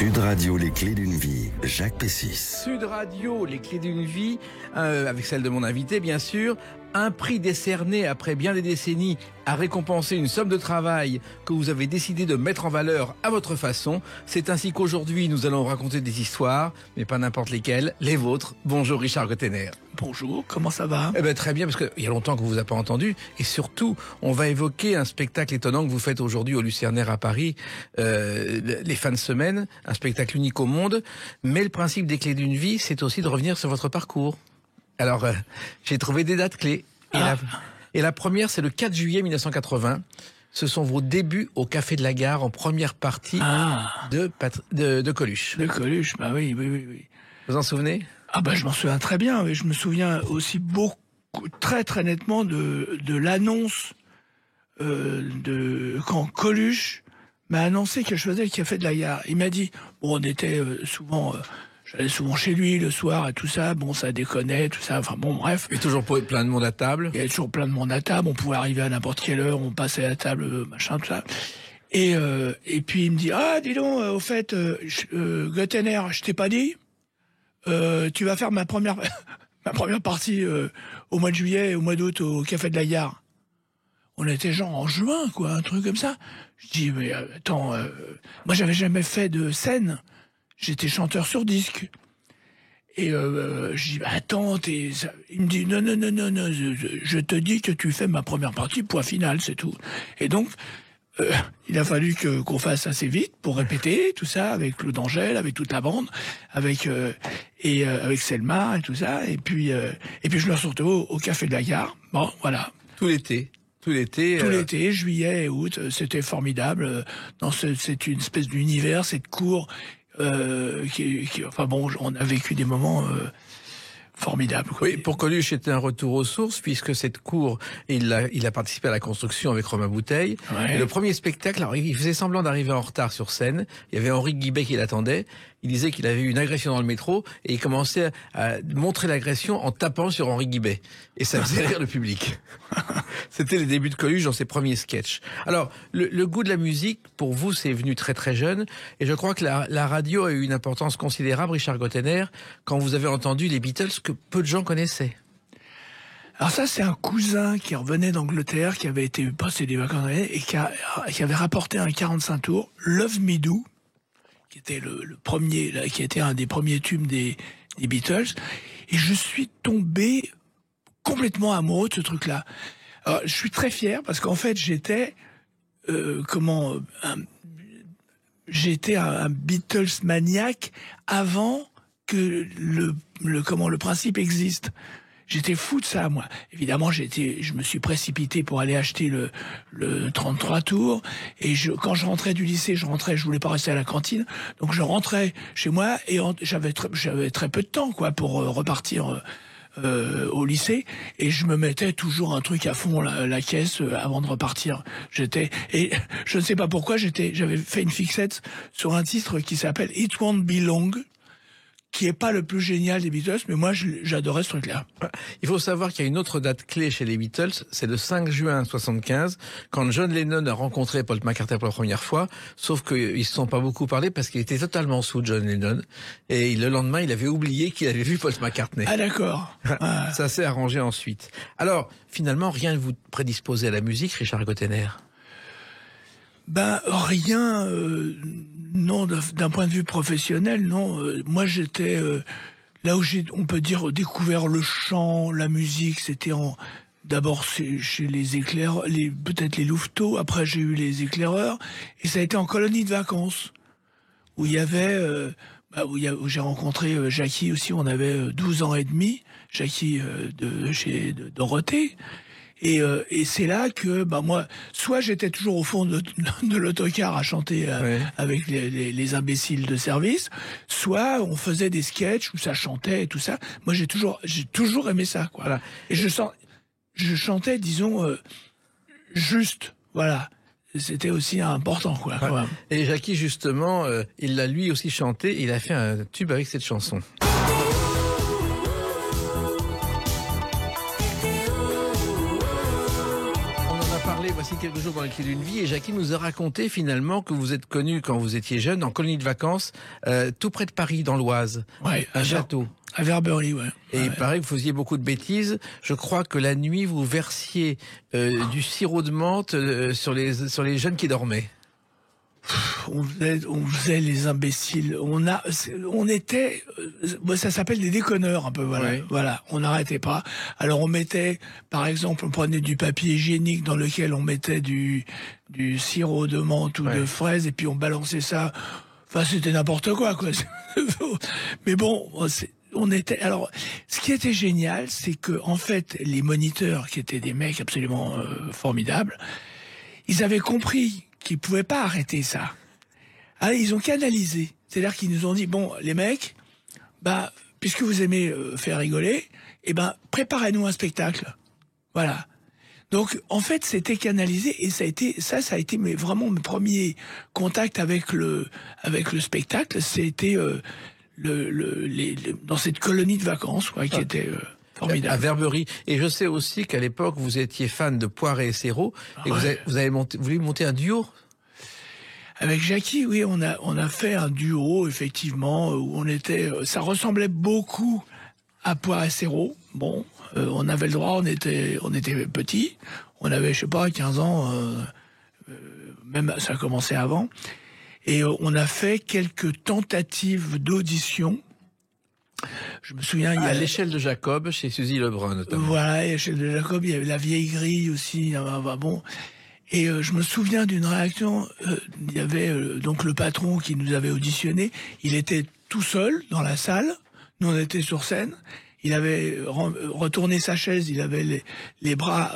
Sud Radio, les clés d'une vie, Jacques Pessis. Sud Radio, les clés d'une vie, avec celle de mon invité bien sûr. Un prix décerné après bien des décennies a récompensé une somme de travail que vous avez décidé de mettre en valeur à votre façon. C'est ainsi qu'aujourd'hui nous allons raconter des histoires, mais pas n'importe lesquelles, les vôtres. Bonjour Richard Gottener. Bonjour, comment ça va ? Très bien, parce qu'il y a longtemps qu'on vous a pas entendu. Et surtout, on va évoquer un spectacle étonnant que vous faites aujourd'hui au Lucernaire à Paris, les fins de semaine, un spectacle unique au monde. Mais le principe des clés d'une vie, c'est aussi de revenir sur votre parcours. Alors, j'ai trouvé des dates clés. Et la première, c'est le 4 juillet 1980. Ce sont vos débuts au Café de la Gare en première partie de Coluche. De Coluche, bah oui. Vous en souvenez ? Je m'en souviens très bien. Mais je me souviens aussi très très nettement de l'annonce quand Coluche m'a annoncé que je faisais le Café de la Gare. Il m'a dit, on était souvent... J'allais souvent chez lui le soir et tout ça. Bon, ça déconnait, tout ça. Enfin bon, bref. Et toujours plein de monde à table. Il y avait toujours plein de monde à table. On pouvait arriver à n'importe quelle heure. On passait à la table, machin, tout ça. Et puis il me dit, dis donc, au fait, Gottener, je t'ai pas dit. Tu vas faire ma première partie au mois de juillet et au mois d'août au Café de la Gare. On était genre en juin, quoi, un truc comme ça. Je dis, mais attends, moi j'avais jamais fait de scène. J'étais chanteur sur disque. Et je dis, attends, il me dit, non, je te dis que tu fais ma première partie, point final, c'est tout. Et donc, il a fallu qu'on fasse assez vite pour répéter tout ça, avec Claude Angèle, avec toute la bande, avec Selma et tout ça. Et puis je me ressortais au Café de la Gare. Bon, voilà. Tout l'été, juillet et août, c'était formidable. C'est une espèce d'univers, cette cour... on a vécu des moments formidables. Quoi. Oui, pour Coluche, c'était un retour aux sources, puisque cette cour, il a participé à la construction avec Romain Bouteille. Ouais. Et le premier spectacle, alors il faisait semblant d'arriver en retard sur scène. Il y avait Henri Guibet qui l'attendait. Il disait qu'il avait eu une agression dans le métro et il commençait à montrer l'agression en tapant sur Henri Guibet. Et ça faisait rire le public. C'était les débuts de Coluche dans ses premiers sketchs. Alors, le goût de la musique, pour vous, c'est venu très très jeune. Et je crois que la radio a eu une importance considérable, Richard Gottener, quand vous avez entendu les Beatles que peu de gens connaissaient. Alors ça, c'est un cousin qui revenait d'Angleterre, qui avait été passé des vacances et qui avait rapporté un 45 tours, Love Me Do, qui était le premier, là, qui était un des premiers tubes des Beatles. Et je suis tombé complètement amoureux de ce truc-là. Alors, je suis très fier parce qu'en fait, j'étais un Beatles maniaque avant que le principe existe. J'étais fou de ça, moi. Évidemment, je me suis précipité pour aller acheter le 33 tours. Et quand je rentrais du lycée, je voulais pas rester à la cantine. Donc je rentrais chez moi et j'avais très peu de temps, quoi, pour repartir au lycée. Et je me mettais toujours un truc à fond, la caisse, avant de repartir. Et je ne sais pas pourquoi, j'avais fait une fixette sur un titre qui s'appelle It Won't Be Long, qui est pas le plus génial des Beatles, mais moi j'adorais ce truc-là. Il faut savoir qu'il y a une autre date clé chez les Beatles, c'est le 5 juin 75, quand John Lennon a rencontré Paul McCartney pour la première fois, sauf qu'ils se sont pas beaucoup parlé parce qu'il était totalement sous John Lennon, et le lendemain il avait oublié qu'il avait vu Paul McCartney. Ah d'accord. Ça s'est arrangé ensuite. Alors, finalement, rien ne vous prédisposait à la musique, Richard Gottener ? Rien, non, d'un point de vue professionnel, non. Moi, j'étais là où on peut dire, découvert le chant, la musique. C'était d'abord chez les éclaireurs, peut-être les louveteaux. Après, j'ai eu les éclaireurs, et ça a été en colonie de vacances où il y avait, où j'ai rencontré Jackie aussi. On avait 12 ans et demi, Jackie chez Dorothée. Et c'est là que moi, soit j'étais toujours au fond de l'autocar à chanter avec les imbéciles de service, soit on faisait des sketchs où ça chantait et tout ça. Moi, j'ai toujours aimé ça, quoi. Voilà. Et je chantais, disons, juste, voilà. C'était aussi important, quoi. Ouais. Et Jackie, justement, il l'a lui aussi chanté. Il a fait un tube avec cette chanson. Voici quelques jours dans les clés d'une vie et Jackie nous a raconté finalement que vous êtes connu quand vous étiez jeune en colonie de vacances tout près de Paris dans l'Oise. Ouais, un château. À Verberie, ouais. Et il paraît que vous faisiez beaucoup de bêtises. Je crois que la nuit vous versiez du sirop de menthe sur les jeunes qui dormaient. On faisait les imbéciles. On était, ça s'appelle des déconneurs un peu, voilà. Ouais. Voilà, on n'arrêtait pas. Alors on mettait, par exemple, on prenait du papier hygiénique dans lequel on mettait du sirop de menthe ou de fraise et puis on balançait ça. Enfin, c'était n'importe quoi. Mais bon, on était. Alors, ce qui était génial, c'est que en fait, les moniteurs, qui étaient des mecs absolument formidables, ils avaient compris qu'ils pouvaient pas arrêter ça. Alors, ils ont canalisé. C'est-à-dire qu'ils nous ont dit, bon, les mecs, bah, puisque vous aimez faire rigoler, eh ben, préparez-nous un spectacle. Voilà. Donc, en fait, c'était canalisé et ça a été vraiment mes premiers contacts avec le spectacle. C'était dans cette colonie de vacances, quoi, qui était formidable. À Verberie. Et je sais aussi qu'à l'époque, vous étiez fan de Poiré et Serrault et vous avez voulu monter un duo. Avec Jackie, oui, on a fait un duo, effectivement, où ça ressemblait beaucoup à Poiré et Serrault. Bon, on avait le droit, on était petits, on avait, je sais pas, 15 ans, même ça a commencé avant. Et on a fait quelques tentatives d'audition. Je me souviens, il y a à l'échelle de Jacob, chez Suzy Lebrun, notamment. Voilà, à l'échelle de Jacob, il y avait La Vieille Grille aussi, bon. Et je me souviens d'une réaction, il y avait donc le patron qui nous avait auditionné, il était tout seul dans la salle, nous on était sur scène, il avait retourné sa chaise, il avait les bras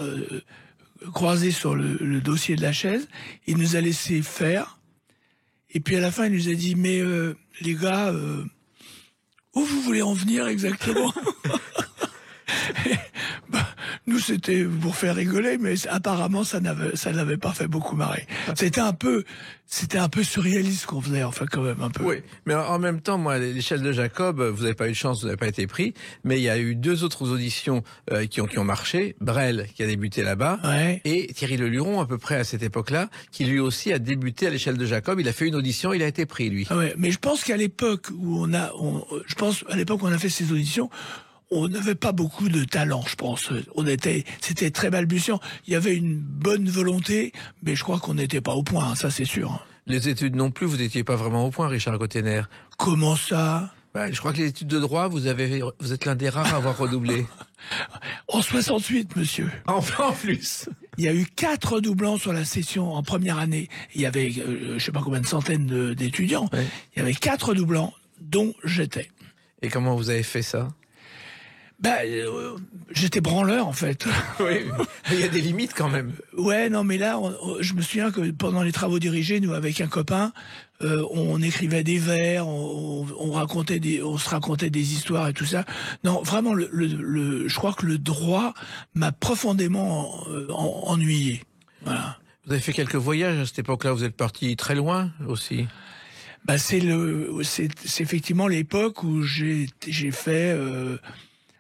croisés sur le dossier de la chaise, il nous a laissé faire, et puis à la fin il nous a dit, mais les gars, où vous voulez en venir exactement? Nous, c'était pour faire rigoler, mais apparemment, ça n'avait pas fait beaucoup marrer. C'était un peu surréaliste qu'on faisait, enfin, quand même, un peu. Oui. Mais en même temps, moi, à l'échelle de Jacob, vous n'avez pas eu de chance, vous n'avez pas été pris, mais il y a eu deux autres auditions qui ont marché. Brel, qui a débuté là-bas, et Thierry Leluron, à peu près à cette époque-là, qui lui aussi a débuté à l'échelle de Jacob. Il a fait une audition, il a été pris, lui. Ouais, mais je pense qu'à l'époque où on a fait ces auditions, on n'avait pas beaucoup de talent, je pense. C'était très balbutiant. Il y avait une bonne volonté, mais je crois qu'on n'était pas au point, ça c'est sûr. Les études non plus, vous n'étiez pas vraiment au point, Richard Gottener. Comment ça? Je crois que les études de droit, vous êtes l'un des rares à avoir redoublé. En 68, monsieur. En plus. Il y a eu 4 doublants sur la session en première année. Il y avait, je sais pas combien de centaines d'étudiants. Ouais. Il y avait 4 doublants, dont j'étais. Et comment vous avez fait ça? J'étais branleur en fait. Oui, il y a des limites quand même. Ouais, non, mais là, je me souviens que pendant les travaux dirigés, nous avec un copain, on écrivait des vers, on se racontait des histoires et tout ça. Non, vraiment, je crois que le droit m'a profondément ennuyé. Voilà. Vous avez fait quelques voyages à cette époque-là. Vous êtes parti très loin aussi. C'est effectivement l'époque où j'ai fait.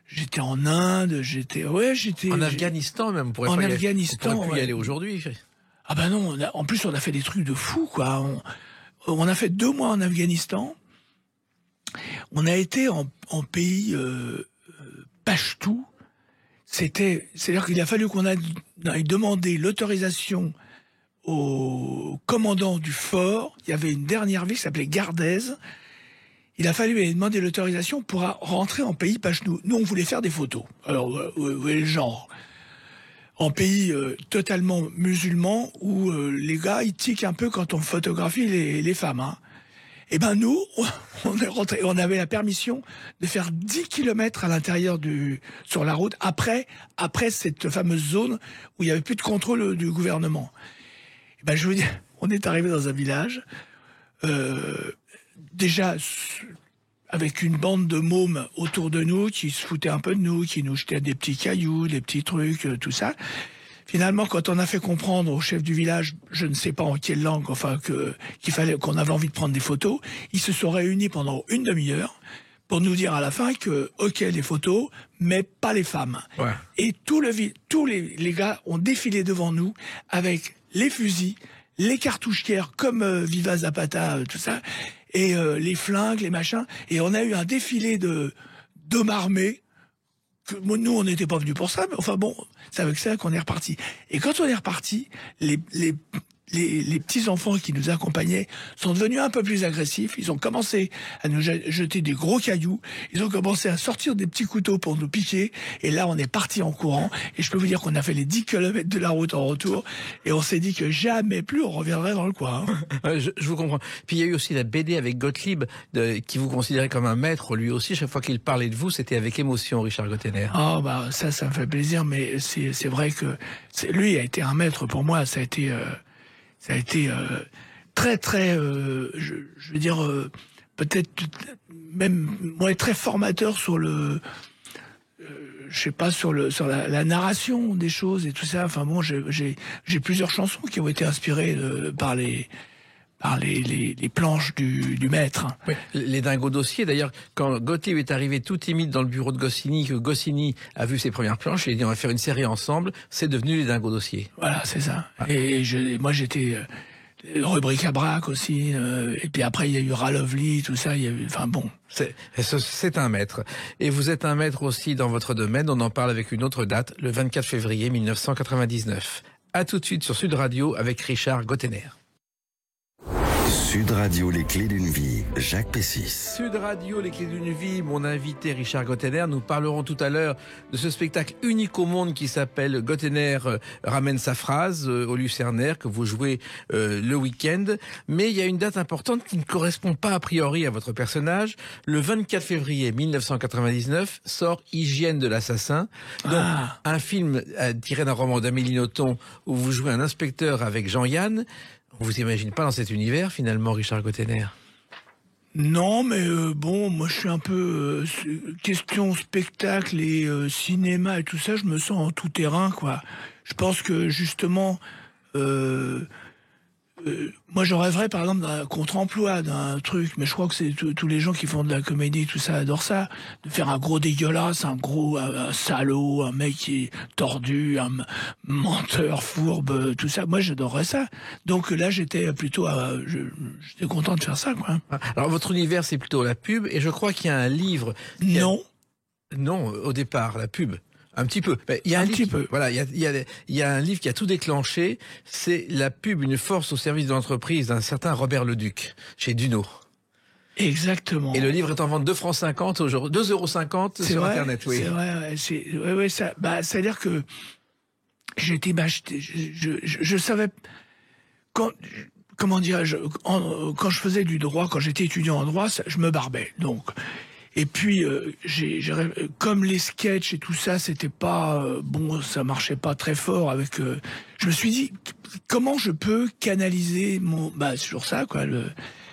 J'étais en Inde, j'étais en Afghanistan même. En Afghanistan, on pourrait plus y aller aujourd'hui. Ah ben non, en plus on a fait des trucs de fou quoi. On a fait 2 mois en Afghanistan. On a été en pays pachtou. C'est-à-dire qu'il a fallu qu'on aille demander l'autorisation au commandant du fort. Il y avait une dernière ville qui s'appelait Gardez. Il a fallu lui demander l'autorisation pour rentrer en pays pachtou. Nous, on voulait faire des photos. Alors, vous voyez le genre. En pays totalement musulman, où les gars, ils tiquent un peu quand on photographie les femmes. Hein. Et ben nous, on est rentré, on avait la permission de faire 10 kilomètres à l'intérieur sur la route, après cette fameuse zone où il n'y avait plus de contrôle du gouvernement. Et ben je veux dire, on est arrivé dans un village... déjà avec une bande de mômes autour de nous qui se foutaient un peu de nous, qui nous jetaient des petits cailloux, des petits trucs, tout ça. Finalement, quand on a fait comprendre au chef du village, je ne sais pas en quelle langue, enfin qu'on avait envie de prendre des photos, ils se sont réunis pendant une demi-heure pour nous dire à la fin que, ok, les photos, mais pas les femmes. Ouais. Et tous les gars ont défilé devant nous avec les fusils, les cartouchières comme Viva Zapata, tout ça, et les flingues, les machins. Et on a eu un défilé d'hommes armés. Nous, on n'était pas venus pour ça, mais enfin bon, c'est avec ça qu'on est reparti. Et quand on est reparti, les petits enfants qui nous accompagnaient sont devenus un peu plus agressifs. Ils ont commencé à nous jeter des gros cailloux. Ils ont commencé à sortir des petits couteaux pour nous piquer. Et là, on est parti en courant. Et je peux vous dire qu'on a fait les 10 km de la route en retour. Et on s'est dit que jamais plus on reviendrait dans le coin. Je vous comprends. Puis il y a eu aussi la BD avec Gottlieb, qui vous considérait comme un maître, lui aussi. Chaque fois qu'il parlait de vous, c'était avec émotion, Richard Gottener. Ah, bah, ça me fait plaisir. Mais c'est vrai que lui a été un maître pour moi. Ça a été très très, je veux dire, peut-être même très formateur sur le, je sais pas, sur la narration des choses et tout ça. Enfin bon, j'ai plusieurs chansons qui ont été inspirées par les planches du maître. Oui, les dingos dossiers. D'ailleurs, quand Gottlieb est arrivé tout timide dans le bureau de Goscinny, que Goscinny a vu ses premières planches, il a dit on va faire une série ensemble. C'est devenu les dingos dossiers. Voilà, c'est ça. Ah. Et moi j'étais rubrique à braque aussi. Et puis après il y a eu Ralovely, tout ça. Il y a eu, enfin bon. C'est un maître. Et vous êtes un maître aussi dans votre domaine. On en parle avec une autre date, le 24 février 1999. À tout de suite sur Sud Radio avec Richard Gottener. Sud Radio, les clés d'une vie, Jacques Pessis. Sud Radio, les clés d'une vie, mon invité Richard Gottener. Nous parlerons tout à l'heure de ce spectacle unique au monde qui s'appelle Gottener ramène sa phrase au Lucernaire, que vous jouez le week-end. Mais il y a une date importante qui ne correspond pas a priori à votre personnage. Le 24 février 1999 sort Hygiène de l'assassin. Donc, un film tiré d'un roman d'Amélie Nothomb où vous jouez un inspecteur avec Jean-Yann. On vous imagine pas dans cet univers, finalement, Richard Gottener? Non, mais bon, moi je suis un peu question spectacle et cinéma et tout ça, je me sens en tout terrain, quoi. Je pense que justement, moi je rêverais par exemple d'un contre-emploi, d'un truc, mais je crois que c'est tous les gens qui font de la comédie, tout ça, adorent ça, de faire un gros dégueulasse, un salaud, un mec qui est tordu, un menteur, fourbe, tout ça. Moi j'adorerais ça. Donc là j'étais plutôt, j'étais content de faire ça, quoi. Alors votre univers c'est plutôt la pub, et je crois qu'il y a un livre. Non. Non, au départ, la pub. Un petit peu. Il y a Voilà, il y a un livre qui a tout déclenché. C'est la pub, une force au service de l'entreprise d'un certain Robert Leduc, chez Duno. Exactement. Et le livre est en vente 2,50 € aujourd'hui, 2,50 € sur Internet, oui. C'est vrai, ouais, ça, c'est-à-dire que j'étais, je savais, comment dirais-je, quand je faisais du droit, quand j'étais étudiant en droit, je me barbais, donc. Et puis, comme les sketchs et tout ça, c'était pas bon, ça marchait pas très fort avec. Je me suis dit, comment je peux canaliser sur ça, quoi.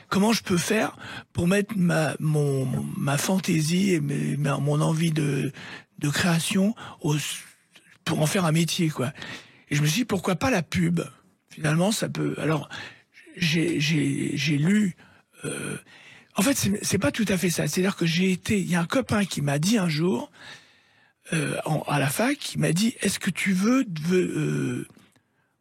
Comment je peux faire pour mettre ma fantaisie et mon envie de création pour en faire un métier, quoi. Et je me suis dit, pourquoi pas la pub? Finalement, ça peut. Alors, j'ai lu. En fait, c'est pas tout à fait ça. C'est-à-dire que il y a un copain qui m'a dit un jour, à la fac, qui m'a dit, est-ce que tu veux,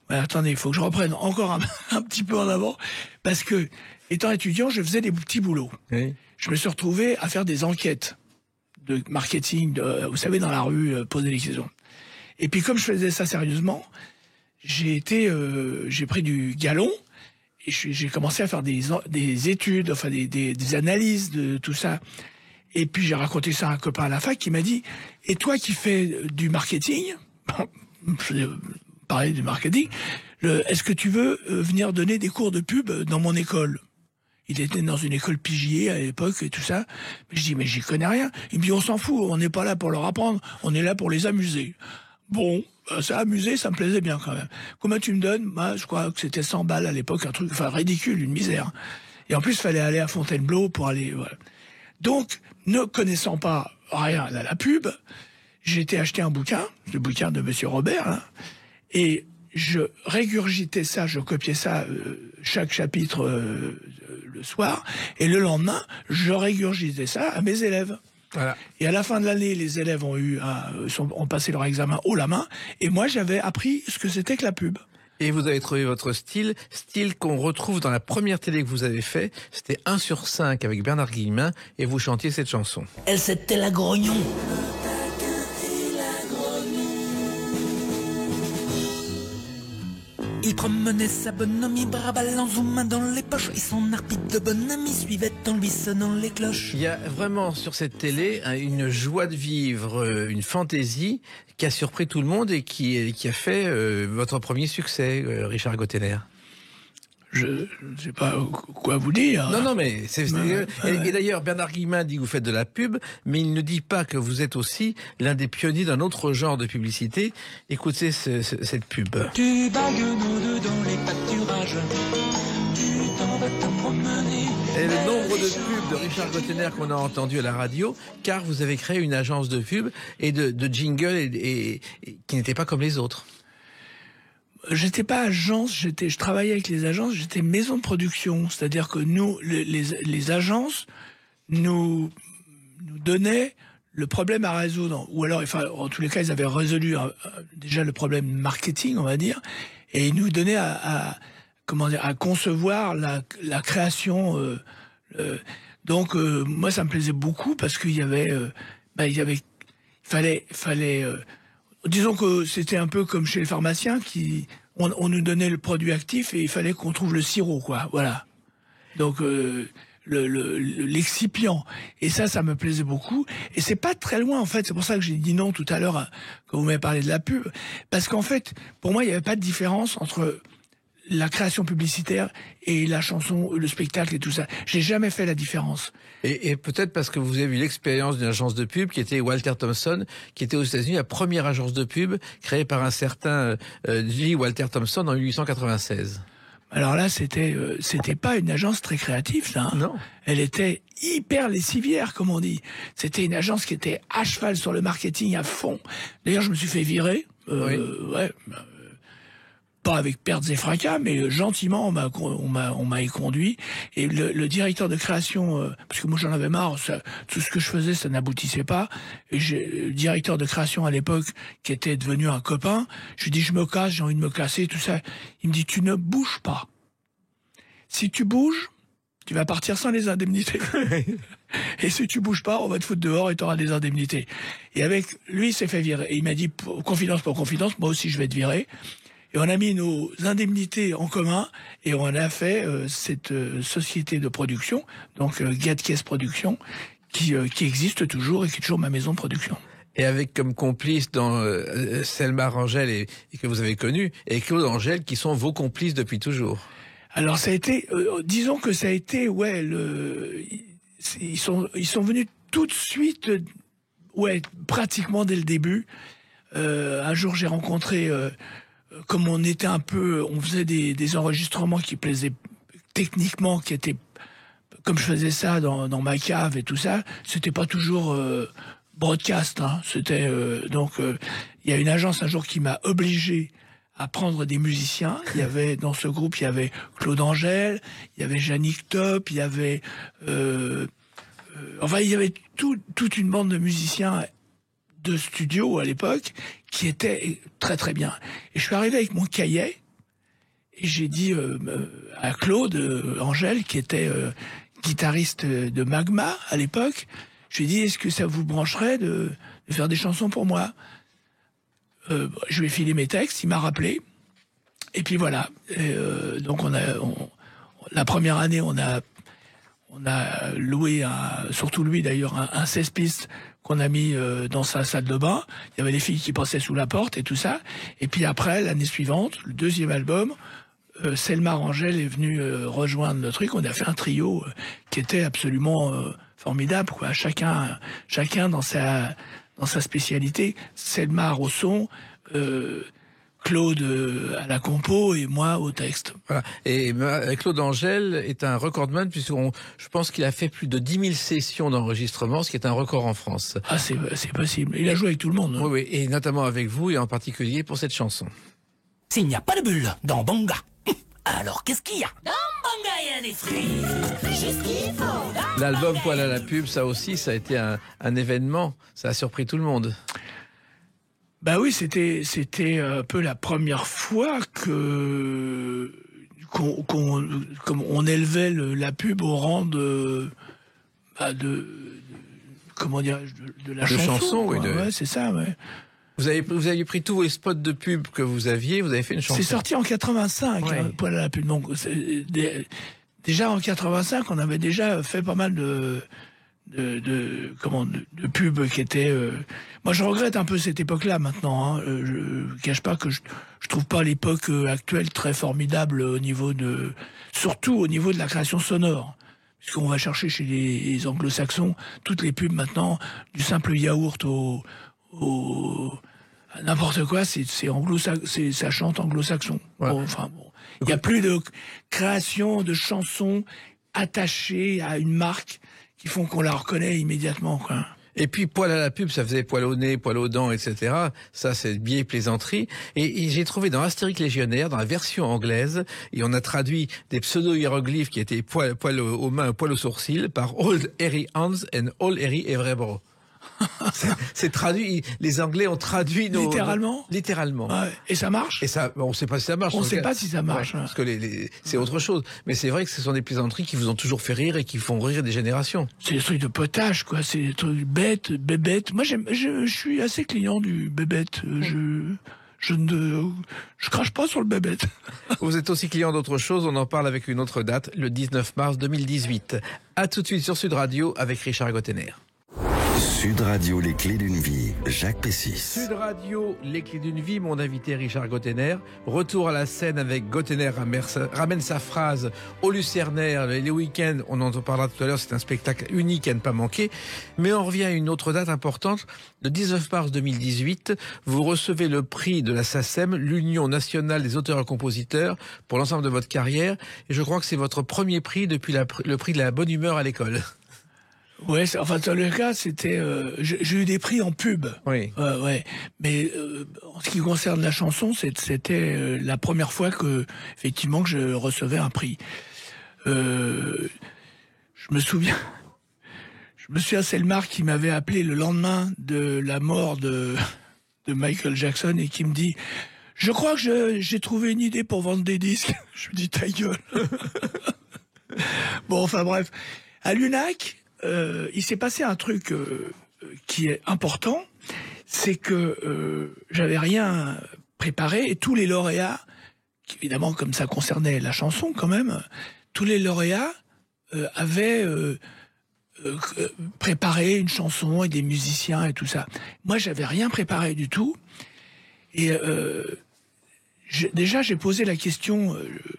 attendez, il faut que je reprenne encore un petit peu en avant, parce que, étant étudiant, je faisais des petits boulots. Oui. Je me suis retrouvé à faire des enquêtes de marketing, vous savez, dans la rue, poser des questions. Et puis, comme je faisais ça sérieusement, j'ai pris du galon, et j'ai commencé à faire des études, enfin des analyses de tout ça. Et puis j'ai raconté ça à un copain à la fac qui m'a dit « Et toi qui fais du marketing, je parlais du marketing, est-ce que tu veux venir donner des cours de pub dans mon école ?» Il était dans une école Pigier à l'époque et tout ça. Mais je dis « Mais j'y connais rien. » Il me dit « On s'en fout, on n'est pas là pour leur apprendre, on est là pour les amuser. » Bon, ça amusé, ça me plaisait bien quand même. Combien tu me donnes? Moi, je crois que c'était 100 balles à l'époque, un truc, enfin ridicule, une misère. Et en plus, il fallait aller à Fontainebleau pour aller. Voilà. Donc, ne connaissant pas rien à la pub, j'ai été acheter un bouquin, le bouquin de Monsieur Robert, là, et je régurgitais ça, je copiais ça chaque chapitre le soir, et le lendemain, je régurgitais ça à mes élèves. Voilà. Et à la fin de l'année, les élèves ont passé leur examen haut la main, et moi j'avais appris ce que c'était que la pub. Et vous avez trouvé votre style qu'on retrouve dans la première télé que vous avez fait. C'était 1 sur 5 avec Bernard Guillemin, et vous chantiez cette chanson. Elle, c'était la grognon. Il promenait sa bonhomie, bras ballants, mains dans les poches, et son harpie de bonhomie suivait en lui sonnant les cloches. Il y a vraiment sur cette télé une joie de vivre, une fantaisie qui a surpris tout le monde et qui a fait votre premier succès, Richard Gottener. Je ne sais pas quoi vous dire. Non, mais et d'ailleurs, Bernard Guillemin dit que vous faites de la pub, mais il ne dit pas que vous êtes aussi l'un des pionniers d'un autre genre de publicité. Écoutez cette pub. Tu bagues nos deux dans les pâturages, tu t'en vas te promener. Et le nombre de pubs de Richard Gottener qu'on a entendu à la radio, car vous avez créé une agence de pub et de jingle et qui n'était pas comme les autres. J'étais pas agence, je travaillais avec les agences, j'étais maison de production. C'est-à-dire que nous, les agences nous donnaient le problème à résoudre. Ou alors, enfin, en tous les cas, ils avaient résolu déjà le problème marketing, on va dire, et ils nous donnaient à concevoir la création. Donc, moi, ça me plaisait beaucoup parce qu'il y avait, fallait disons que c'était un peu comme chez les pharmaciens on nous donnait le produit actif et il fallait qu'on trouve le sirop, quoi. Voilà. Donc l'excipient. Et ça me plaisait beaucoup. Et c'est pas très loin, en fait. C'est pour ça que j'ai dit non tout à l'heure quand vous m'avez parlé de la pub. Parce qu'en fait, pour moi, il n'y avait pas de différence entre la création publicitaire et la chanson, le spectacle et tout ça. J'ai jamais fait la différence. Et peut-être parce que vous avez eu l'expérience d'une agence de pub qui était Walter Thompson, qui était aux États-Unis la première agence de pub créée par un certain J. Walter Thompson en 1896. Alors là, c'était pas une agence très créative, ça. Hein. Non. Elle était hyper lessivière, comme on dit. C'était une agence qui était à cheval sur le marketing à fond. D'ailleurs, je me suis fait virer. Oui. Ouais. Pas avec pertes et fracas, mais gentiment, on m'a éconduit. Et le directeur de création, parce que moi j'en avais marre, tout ce que je faisais, ça n'aboutissait pas. Et le directeur de création à l'époque, qui était devenu un copain, je lui dis, je me casse, j'ai envie de me casser, tout ça. Il me dit, tu ne bouges pas. Si tu bouges, tu vas partir sans les indemnités. Et si tu bouges pas, on va te foutre dehors et tu auras des indemnités. Et avec lui, il s'est fait virer. Et il m'a dit, confidence pour confidence, moi aussi je vais te virer. Et on a mis nos indemnités en commun et on a fait cette société de production, donc Gatkies Production, qui existe toujours et qui est toujours ma maison de production. Et avec comme complice dans Selma Rangel et que vous avez connu, et Claude Angel, qui sont vos complices depuis toujours. Alors ça a été, disons que ça a été, ils sont venus tout de suite, pratiquement dès le début. Un jour j'ai rencontré... comme on était on faisait des enregistrements qui plaisaient techniquement, qui étaient, comme je faisais ça dans ma cave et tout ça, c'était pas toujours broadcast, hein. C'était donc il y a une agence un jour qui m'a obligé à prendre des musiciens. Il y avait dans ce groupe, il y avait Claude Angel, il y avait Yannick Top, il y avait il y avait toute une bande de musiciens de studio à l'époque qui était très très bien. Et je suis arrivé avec mon cahier et j'ai dit à Claude Angel, qui était guitariste de Magma à l'époque, je lui ai dit, est-ce que ça vous brancherait de faire des chansons pour moi? Je lui ai filé mes textes, il m'a rappelé. Et puis voilà. Et, donc la première année, on a loué, surtout lui d'ailleurs, un 16 pistes qu'on a mis dans sa salle de bain. Il y avait les filles qui passaient sous la porte et tout ça. Et puis après, l'année suivante, le deuxième album, Selma Rangel est venue rejoindre le truc. On a fait un trio qui était absolument formidable, quoi. Chacun dans sa spécialité. Selma au son, Claude à la compo et moi au texte. Voilà. Et Claude Angel est un recordman, puisque je pense qu'il a fait plus de 10 000 sessions d'enregistrement, ce qui est un record en France. Ah, c'est possible. Il a joué avec tout le monde. Hein. Oui, et notamment avec vous, et en particulier pour cette chanson. S'il n'y a pas de bulle dans Banga, alors qu'est-ce qu'il y a? Dans Banga, il y a des fruits. Juste ce qu'il faut. L'album Poil à la pub, ça aussi, ça a été un événement. Ça a surpris tout le monde. Bah oui, c'était un peu la première fois qu'on élevait la pub au rang de comment dirais-je, de la chanson. Oui, ouais, c'est ça, ouais. Vous aviez pris tous les spots de pub que vous aviez, vous avez fait une chanson. C'est sorti en 85, ouais. Poil à la pub. Donc, déjà en 85, on avait déjà fait pas mal de pubs qui étaient... Moi, je regrette un peu cette époque-là maintenant. Hein. Je cache pas que je trouve pas l'époque actuelle très formidable surtout au niveau de la création sonore. Puisqu'on va chercher chez les anglo-saxons toutes les pubs maintenant, du simple yaourt à n'importe quoi, ça chante anglo-saxon. Ouais. Bon, enfin bon, il y a plus de création de chansons attachées à une marque qui font qu'on la reconnaît immédiatement, quoi. Et puis, poil à la pub, ça faisait poil au nez, poil aux dents, etc. Ça, c'est vieille plaisanterie. Et j'ai trouvé dans Astérix Légionnaire, dans la version anglaise, et on a traduit des pseudo-hiéroglyphes qui étaient poil aux mains, poil aux sourcils, par Old Harry Hans and Old Harry Everyboro. C'est traduit, les Anglais ont traduit littéralement. Littéralement. Ouais. Et ça marche? Et ça, on sait pas si ça marche. On sait pas si ça marche. Ouais, parce que c'est autre chose. Mais c'est vrai que ce sont des plaisanteries qui vous ont toujours fait rire et qui font rire des générations. C'est des trucs de potage, quoi. C'est des trucs bêtes, bébêtes. Moi, je suis assez client du bébête. Je crache pas sur le bébête. Vous êtes aussi client d'autre chose. On en parle avec une autre date, le 19 mars 2018. À tout de suite sur Sud Radio avec Richard Gottener. Sud Radio, les clés d'une vie, Jacques Pessis. Sud Radio, les clés d'une vie, mon invité Richard Gottener. Retour à la scène avec Gottener ramène sa phrase au Lucernaire, les week-ends, on en parlera tout à l'heure, c'est un spectacle unique à ne pas manquer. Mais on revient à une autre date importante. Le 19 mars 2018, vous recevez le prix de la SACEM, l'Union nationale des auteurs et compositeurs, pour l'ensemble de votre carrière. Et je crois que c'est votre premier prix depuis le prix de la bonne humeur à l'école. Ouais, enfin dans le cas, c'était j'ai eu des prix en pub. Oui. Ouais. Mais en ce qui concerne la chanson, c'était la première fois que effectivement que je recevais un prix. Je me souviens, c'est le Marc qui m'avait appelé le lendemain de la mort de Michael Jackson et qui me dit: je crois que j'ai trouvé une idée pour vendre des disques. Je me dis: ta gueule. Bon, enfin bref, à l'UNAC. Il s'est passé un truc qui est important, c'est que j'avais rien préparé et tous les lauréats, évidemment comme ça concernait la chanson quand même, tous les lauréats avaient préparé une chanson et des musiciens et tout ça. Moi, j'avais rien préparé du tout et j'ai posé la question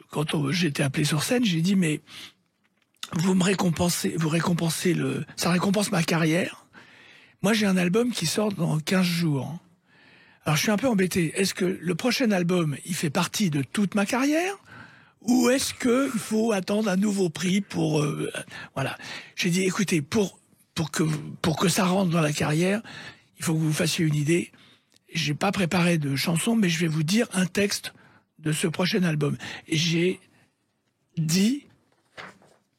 quand j'étais appelé sur scène, j'ai dit: mais vous récompensez ça récompense ma carrière. Moi, j'ai un album qui sort dans 15 jours. Alors, je suis un peu embêté. Est-ce que le prochain album, il fait partie de toute ma carrière? Ou est-ce que il faut attendre un nouveau prix pour, voilà. J'ai dit: écoutez, pour que ça rentre dans la carrière, il faut que vous vous fassiez une idée. J'ai pas préparé de chanson, mais je vais vous dire un texte de ce prochain album. Et j'ai dit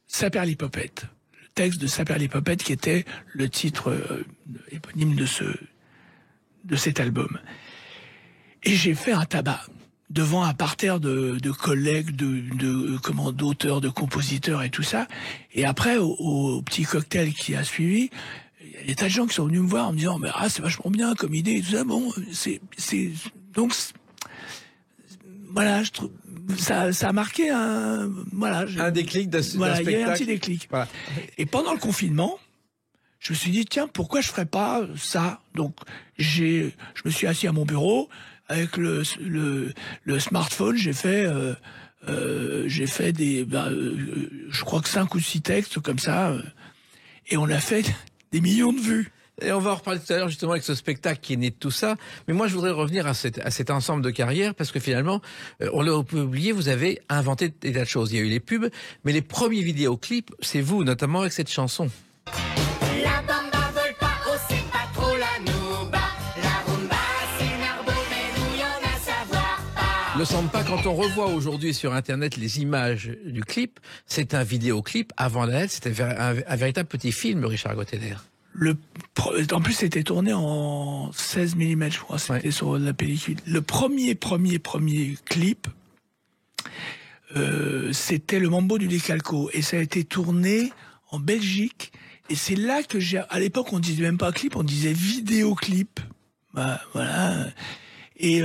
Saperlipopette, le texte de Saperlipopette qui était le titre éponyme de cet album. Et j'ai fait un tabac devant un parterre de collègues, d'auteurs, de compositeurs et tout ça. Et après, au petit cocktail qui a suivi, il y a des tas de gens qui sont venus me voir en me disant: mais c'est vachement bien comme idée et tout ça. Bon, donc voilà, je trouve ça a marqué un déclic d'un voilà, spectacle. Il y a eu un petit déclic. Voilà. Et pendant le confinement, je me suis dit: tiens, pourquoi je ferais pas ça? Donc je me suis assis à mon bureau avec le smartphone, j'ai fait des je crois que 5 ou 6 textes comme ça et on a fait des millions de vues. Et on va en reparler tout à l'heure justement avec ce spectacle qui est né de tout ça. Mais moi, je voudrais revenir à cet ensemble de carrières parce que finalement, on l'a oublié, vous avez inventé des tas de choses. Il y a eu les pubs, mais les premiers vidéoclips, c'est vous, notamment avec cette chanson. La bamba vole pas, oh c'est pas trop la nouba. La rumba c'est narbo, mais nous y'en a savoir pas. Le me semble pas, quand on revoit aujourd'hui sur Internet les images du clip, c'est un vidéoclip. Avant la lettre, c'était un véritable petit film, Richard Gottener. En plus, c'était tourné en 16 mm, je crois. C'était sur la pellicule. Le premier clip, c'était le Mambo du Décalco. Et ça a été tourné en Belgique. Et c'est là que à l'époque, on disait même pas clip, on disait vidéoclip. Bah, voilà. Et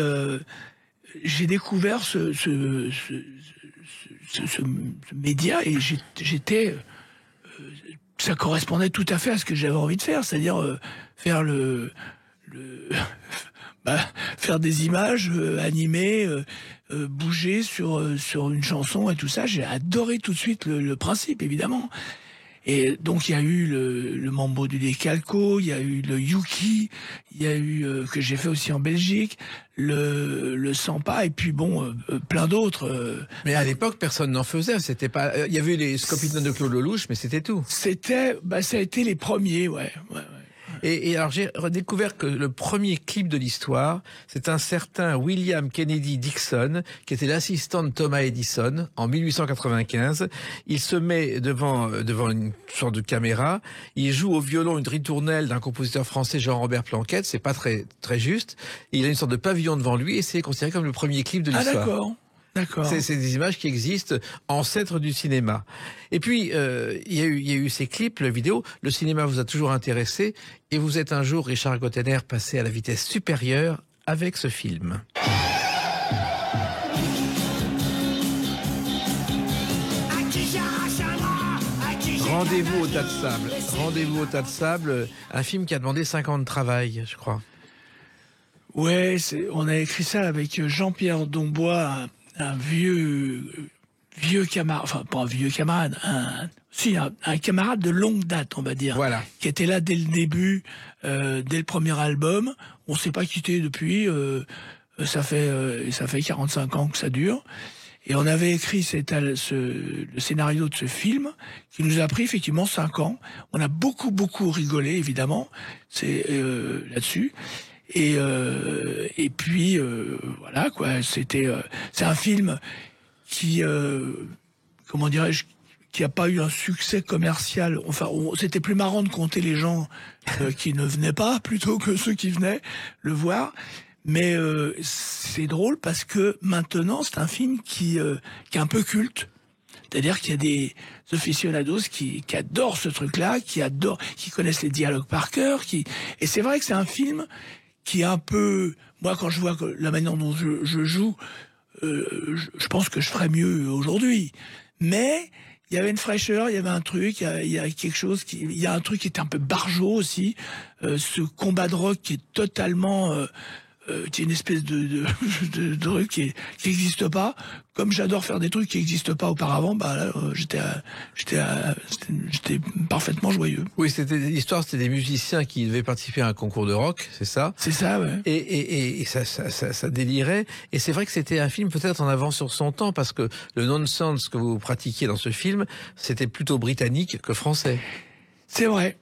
j'ai découvert ce média et j'étais ça correspondait tout à fait à ce que j'avais envie de faire, c'est-à-dire faire faire des images animées, bouger sur une chanson et tout ça. J'ai adoré tout de suite le principe, évidemment. Et donc il y a eu le Mambo du Décalco, il y a eu le Yuki, il y a eu que j'ai fait aussi en Belgique, le Sampa et puis bon plein d'autres. Mais à l'époque personne n'en faisait, c'était pas. Il y avait eu les Scopitone de Claude Lelouch, mais c'était tout. C'était, ça a été les premiers, ouais. Et alors j'ai redécouvert que le premier clip de l'histoire, c'est un certain William Kennedy Dixon, qui était l'assistant de Thomas Edison en 1895. Il se met devant une sorte de caméra, il joue au violon une ritournelle d'un compositeur français, Jean-Robert Planquette, c'est pas très très juste. Il a une sorte de pavillon devant lui et c'est considéré comme le premier clip de l'histoire. D'accord. C'est des images qui existent, ancêtres du cinéma. Et puis, il y a eu ces clips, la vidéo. Le cinéma vous a toujours intéressé. Et vous êtes un jour, Richard Gottener, passé à la vitesse supérieure avec ce film. Rendez-vous au tas de sable. Rendez-vous au tas de sable. Un film qui a demandé 5 ans de travail, je crois. Ouais, on a écrit ça avec Jean-Pierre Dombois, un vieux camarade, enfin pas un vieux camarade, un camarade de longue date, on va dire, voilà, qui était là dès le début, dès le premier album. On s'est pas quitté depuis. Ça fait 45 ans que ça dure. Et on avait écrit le scénario de ce film qui nous a pris effectivement 5 ans. On a beaucoup rigolé, évidemment, c'est là-dessus. Et puis voilà quoi, c'est un film qui comment dirais-je, qui a pas eu un succès commercial. Enfin, c'était plus marrant de compter les gens qui ne venaient pas plutôt que ceux qui venaient le voir. Mais c'est drôle parce que maintenant c'est un film qui est un peu culte. C'est-à-dire qu'il y a des aficionados qui adorent ce truc-là, qui connaissent les dialogues par cœur, et c'est vrai que c'est un film qui est un peu... Moi, quand je vois la manière dont je joue, je pense que je ferais mieux aujourd'hui. Mais il y avait une fraîcheur, il y avait un truc, il y a quelque chose, il y a un truc qui était un peu barjot aussi. Ce combat de rock qui est totalement... qui est une espèce de truc qui n'existe pas. Comme j'adore faire des trucs qui n'existent pas auparavant, bah là, j'étais parfaitement joyeux. Oui, l'histoire, c'était des musiciens qui devaient participer à un concours de rock, c'est ça? C'est ça, ouais. Et ça délirait. Et c'est vrai que c'était un film peut-être en avance sur son temps, parce que le nonsense que vous pratiquiez dans ce film, c'était plutôt britannique que français. C'est vrai.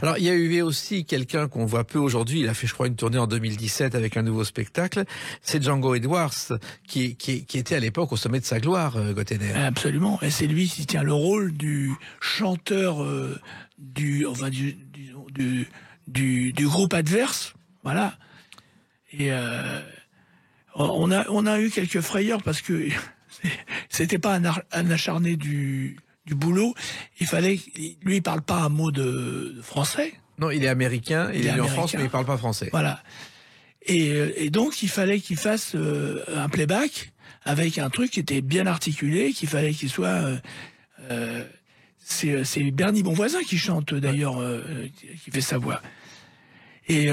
Alors, il y a eu aussi quelqu'un qu'on voit peu aujourd'hui. Il a fait, je crois, une tournée en 2017 avec un nouveau spectacle. C'est Django Edwards, qui était à l'époque au sommet de sa gloire, Gottener. Absolument. Et c'est lui qui tient le rôle du chanteur du groupe adverse. Voilà. Et on a eu quelques frayeurs parce que c'était pas un acharné du boulot. Lui, il parle pas un mot de français. Non, il est américain, il est en France, mais il parle pas français. Voilà. Et donc, il fallait qu'il fasse un playback avec un truc qui était bien articulé, qu'il fallait qu'il soit... c'est Bernie Bonvoisin qui chante, d'ailleurs, qui fait sa voix. Et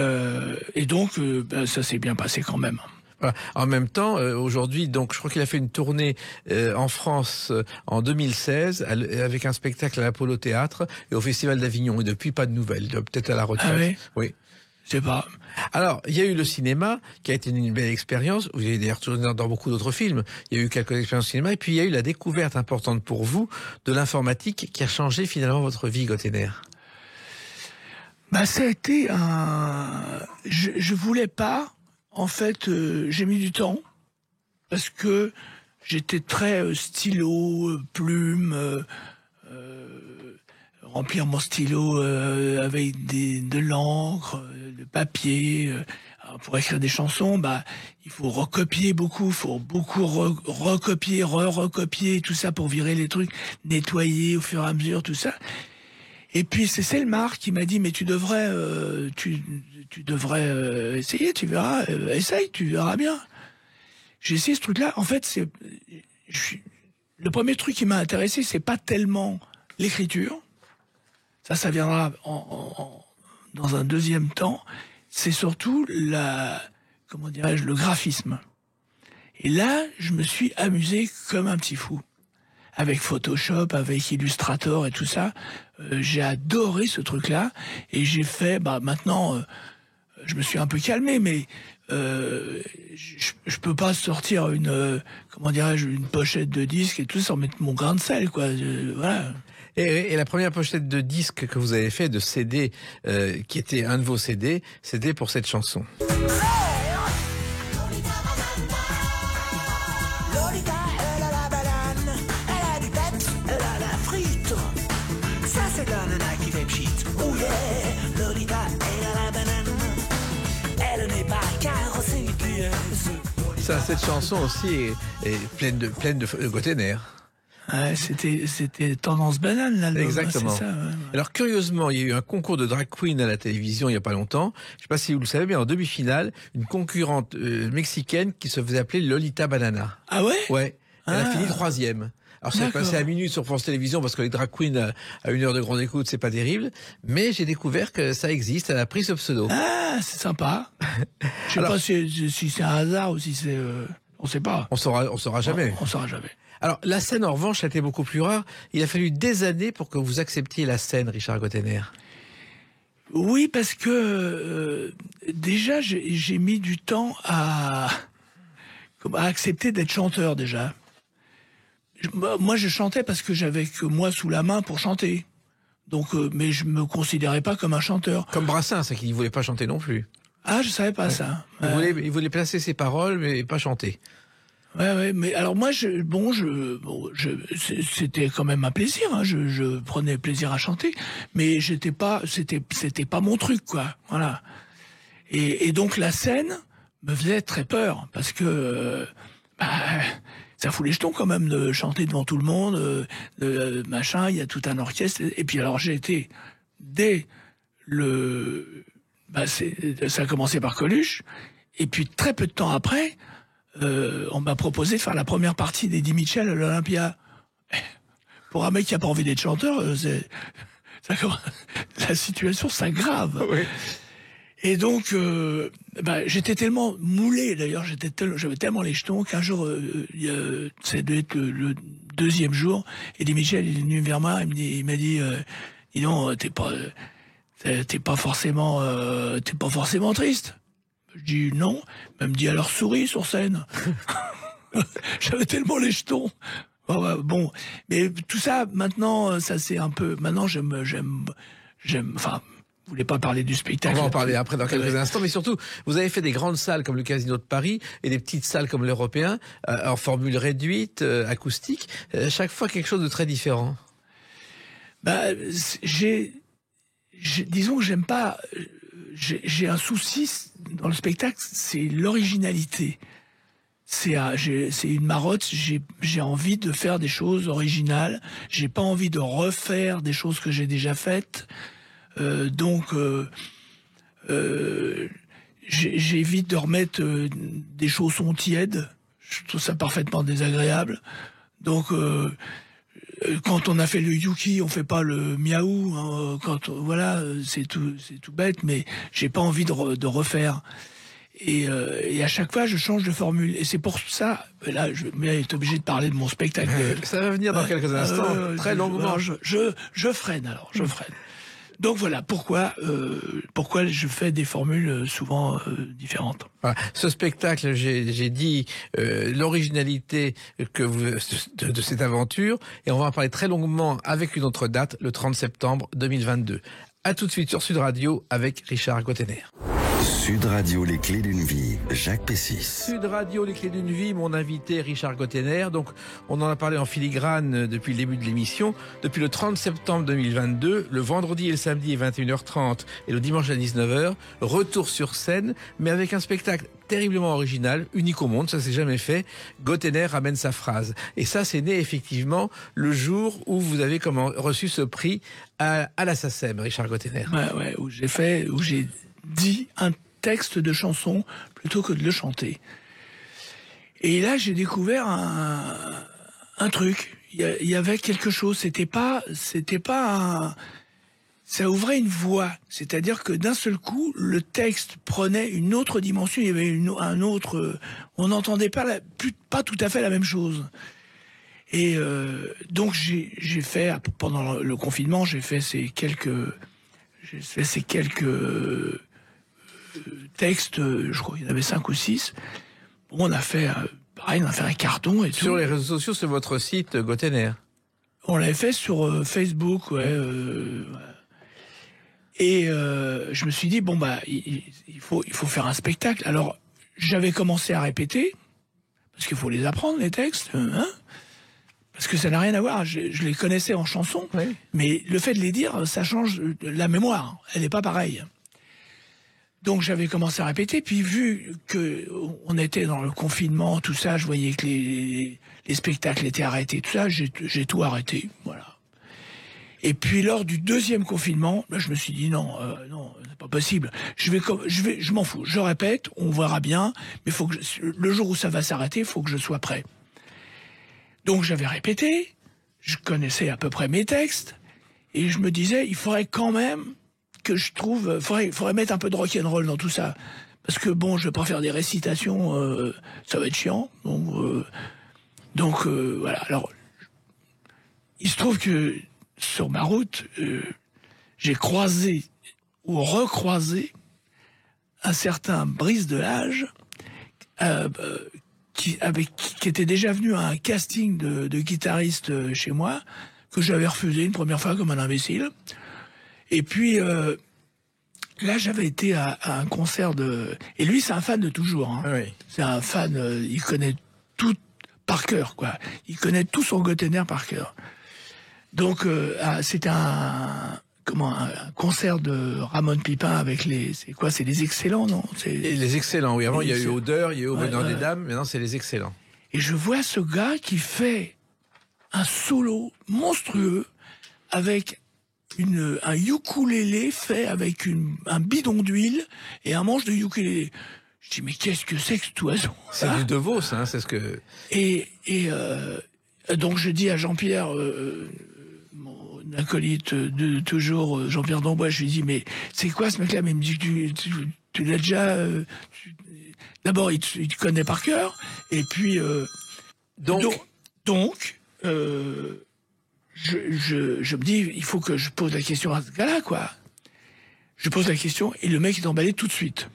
donc, ça s'est bien passé quand même. Voilà. En même temps, aujourd'hui, donc, je crois qu'il a fait une tournée en France en 2016 avec un spectacle à l'Apollo Théâtre et au Festival d'Avignon. Et depuis, pas de nouvelles. Peut-être à la retraite. Ah oui. Oui. Je sais pas. Alors, il y a eu le cinéma qui a été une belle expérience. Vous avez d'ailleurs tourné dans beaucoup d'autres films. Il y a eu quelques expériences au cinéma. Et puis, il y a eu la découverte importante pour vous de l'informatique qui a changé finalement votre vie, Gottener. Bah, ça a été je voulais pas. en fait, j'ai mis du temps parce que j'étais très stylo, plume, remplir mon stylo avec de l'encre, de papier. Alors, pour écrire des chansons, il faut recopier beaucoup, recopier, recopier, tout ça pour virer les trucs, nettoyer au fur et à mesure, tout ça. Et puis c'est Selmar qui m'a dit mais tu devrais essayer, tu verras, essaye, tu verras bien. J'ai essayé ce truc-là. En fait, le premier truc qui m'a intéressé, c'est pas tellement l'écriture. Ça viendra dans un deuxième temps. C'est surtout le graphisme. Et là, je me suis amusé comme un petit fou. Avec Photoshop, avec Illustrator et tout ça. J'ai adoré ce truc-là. Et j'ai fait, maintenant, je me suis un peu calmé, mais je peux pas sortir une pochette de disque et tout sans mettre mon grain de sel, quoi. Voilà. Et la première pochette de disque que vous avez fait, de CD, qui était un de vos CD, c'était pour cette chanson. Ça, cette chanson aussi est pleine de Gottener. Ouais, c'était tendance banane, l'album. Exactement. C'est ça, ouais. Alors, curieusement, il y a eu un concours de drag queen à la télévision il y a pas longtemps. Je sais pas si vous le savez, mais en demi-finale, une concurrente mexicaine qui se faisait appeler Lolita Banana. Ah ouais? Ouais. Elle a fini 3e. Alors, c'est passé à minute sur France Télévisions parce que les drag queens à 1 heure de grande écoute, c'est pas terrible. Mais j'ai découvert que ça existe. Elle a pris ce pseudo. Ah, c'est sympa. Je sais pas si c'est un hasard ou si c'est, on sait pas. On saura jamais. On saura jamais. Alors, la scène, en revanche, a été beaucoup plus rare. Il a fallu des années pour que vous acceptiez la scène, Richard Gottener. Oui, parce que déjà, j'ai mis du temps à accepter d'être chanteur, déjà. Moi, je chantais parce que j'avais que moi sous la main pour chanter. Donc, mais je me considérais pas comme un chanteur. Comme Brassens, c'est qu'il ne voulait pas chanter non plus. Ah, je savais pas ça. Il voulait placer ses paroles, mais pas chanter. Ouais, mais alors moi, c'était quand même un plaisir. Hein, je prenais plaisir à chanter, mais c'était pas mon truc, quoi. Voilà. Et donc la scène me faisait très peur parce que ça fout les jetons quand même de chanter devant tout le monde, machin. Il y a tout un orchestre. Et puis alors j'ai été ça a commencé par Coluche, et puis très peu de temps après. On m'a proposé de faire la première partie d'Eddie Mitchell à l'Olympia. Pour un mec qui a pas envie d'être chanteur, la situation s'aggrave. Oui. Et donc, j'étais tellement moulé, d'ailleurs, j'avais tellement les jetons qu'un jour, ça devait être le 2e jour, Eddie Mitchell il est venu vers moi, il m'a dit, dis donc, t'es pas forcément triste. Je dis non. Elle me dit alors souris sur scène. J'avais tellement les jetons. Bon, mais tout ça maintenant, ça c'est un peu. Maintenant, j'aime. Enfin, vous voulez pas parler du spectacle? On va en parler après dans quelques instants, mais surtout, vous avez fait des grandes salles comme le Casino de Paris et des petites salles comme l'Européen en formule réduite, acoustique. Chaque fois quelque chose de très différent. Disons que j'aime pas. J'ai un souci dans le spectacle, c'est l'originalité. C'est une marotte. J'ai envie de faire des choses originales. J'ai pas envie de refaire des choses que j'ai déjà faites. Donc, j'évite de remettre des chaussons tièdes. Je trouve ça parfaitement désagréable. Donc, quand on a fait le Yuki, on fait pas le miaou. Hein, voilà, c'est tout bête, mais j'ai pas envie de refaire. Et à chaque fois, je change de formule. Et c'est pour ça, là, je vais être obligé de parler de mon spectacle. Ça va venir dans quelques instants, très longuement. Je freine alors, je freine. Donc voilà pourquoi je fais des formules souvent différentes. Voilà. Ce spectacle, j'ai dit l'originalité de cette aventure, et on va en parler très longuement avec une autre date, le 30 septembre 2022. À tout de suite sur Sud Radio avec Richard Gottener. Sud Radio, les clés d'une vie, Jacques Pessis. Sud Radio, les clés d'une vie, mon invité Richard Gottener. Donc, on en a parlé en filigrane depuis le début de l'émission. Depuis le 30 septembre 2022, le vendredi et le samedi à 21h30 et le dimanche à 19h, retour sur scène, mais avec un spectacle terriblement original, unique au monde, ça s'est jamais fait. Gottener ramène sa phrase. Et ça, c'est né effectivement le jour où vous avez reçu ce prix à la SACEM, Richard Gottener. Ouais, où j'ai dit un texte de chanson plutôt que de le chanter. Et là, j'ai découvert un truc. Il y avait quelque chose. C'était pas ça ouvrait une voie. C'est-à-dire que d'un seul coup, le texte prenait une autre dimension. Il y avait un autre. On n'entendait pas tout à fait la même chose. Et donc j'ai fait pendant le confinement, j'ai fait ces quelques textes, je crois qu'il y en avait 5 ou 6. Bon, on a fait pareil, on a fait un carton et tout. Sur les réseaux sociaux, sur votre site Gottener. On l'avait fait sur Facebook, ouais. Et je me suis dit bon bah il faut faire un spectacle. Alors j'avais commencé à répéter parce qu'il faut les apprendre les textes, hein. Parce que ça n'a rien à voir, je les connaissais en chanson, oui. Mais le fait de les dire, ça change la mémoire, elle n'est pas pareille. Donc j'avais commencé à répéter, puis vu que on était dans le confinement, tout ça, je voyais que les spectacles étaient arrêtés, tout ça, j'ai tout arrêté, voilà. Et puis lors du deuxième confinement, là, je me suis dit non, c'est pas possible. Je m'en fous, je répète, on verra bien, mais faut que le jour où ça va s'arrêter, il faut que je sois prêt. Donc j'avais répété, je connaissais à peu près mes textes, et je me disais, il faudrait quand même que je trouve, faudrait mettre un peu de rock'n'roll dans tout ça, parce que bon, je vais pas faire des récitations, ça va être chiant, donc voilà. Alors, il se trouve que sur ma route, j'ai croisé ou recroisé un certain Brice Delage, qui était déjà venu à un casting de guitariste chez moi, que j'avais refusé une première fois comme un imbécile. Et puis, là, j'avais été à un concert Et lui, c'est un fan de toujours. Hein. Oui. C'est un fan, il connaît tout par cœur, quoi. Il connaît tout son Gottener par cœur. Donc, c'était un concert de Ramon Pipin avec c'est les excellents, non? Les excellents, oui. Avant, il y a eu Odeur, il y a eu Au Bonheur des Dames, maintenant, c'est les excellents. Et je vois ce gars qui fait un solo monstrueux avec un ukulélé fait avec un bidon d'huile et un manche de ukulélé. Je dis, mais qu'est-ce que c'est que cet oiseau? C'est du De Vos, hein, c'est ce que... Et donc, je dis à Jean-Pierre... mon acolyte de toujours, Jean-Pierre Dambois, je lui dis, mais c'est quoi ce mec-là? Mais il me dit, tu l'as déjà... D'abord, il te connaît par cœur, et puis... Donc, je me dis, il faut que je pose la question à ce gars-là, quoi. Je pose la question, et le mec est emballé tout de suite.